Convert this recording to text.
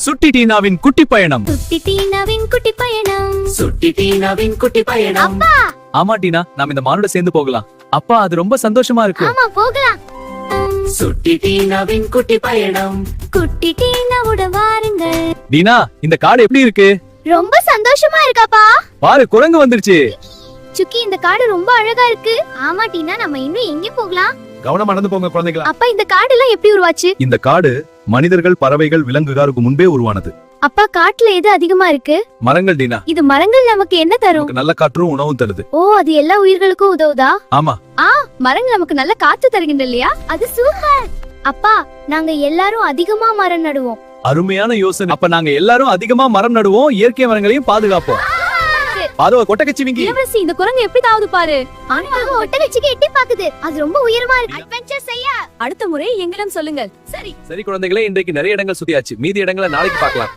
சுட்டி டீனாவின் குட்டி பயணம். சுட்டி டீனாவின் குட்டி பயணம். சுட்டி டீனாவின் குட்டி பயணம். அப்பா, ஆமா டீனா, நாம இந்த மானோட சேர்ந்து போகலாம். அப்பா, அது ரொம்ப சந்தோஷமா இருக்கு. ஆமா போகலாம். சுட்டி டீனாவின் குட்டி பயணம். குட்டி டீனாவோட வாருங்கள். டீனா, இந்த காடு எப்படி இருக்கு? ரொம்ப சந்தோஷமா இருக்காப்பா. பாரு, குரங்கு வந்துருச்சு. சுக்கி, இந்த காடு ரொம்ப அழகா இருக்கு. ஆமா டீனா, நம்ம இன்னும் எங்க போகலாம்? கவனமா நடந்து போங்க குழந்தைகளா. அப்பா, இந்த காடு எல்லாம் எப்படி உருவாச்சு? இந்த காடு மனிதர்கள், பறவைகள், விலங்குகளுக்கு முன்பே உருவானது. அப்பா, காட்டுல எது அதிகமா இருக்கு? மரங்கள் டீனா. இது மரங்கள் நமக்கு என்ன தரும்? நமக்கு நல்ல காற்றும் உணவும் தருது. ஓ, அது எல்லா உயிர்களுக்கும் உதவுதா? ஆமா. மரங்கள் நமக்கு நல்ல காத்து தருகின்ற இல்லையா? அது சூப்பர். அப்பா, நாங்க எல்லாரும் அதிகமா மரம் நடுவோம். அருமையான யோசனை. அப்ப நாங்க எல்லாரும் அதிகமா மரம் நடுவோம், இயற்கை மரங்களையும் பாதுகாப்போம். பாதுவா கொட்டக்கச்சிவிங்கி. இளவரசி, இந்த குரங்கு எப்படி தாவுது பாரு. ஆனா ஒட்டகச்சிக்கு எட்டி பாக்குது. அது ரொம்ப உயரமா இருக்கு. அட்வென்ச்சர் செய்ய அடுத்த முறை எங்களிடம் சொல்லுங்கள். சரி சரி குழந்தைகளே, இன்றைக்கு நிறைய இடங்கள் சுத்தியாச்சு. மீதி இடங்களை நாளைக்கு பார்க்கலாம்.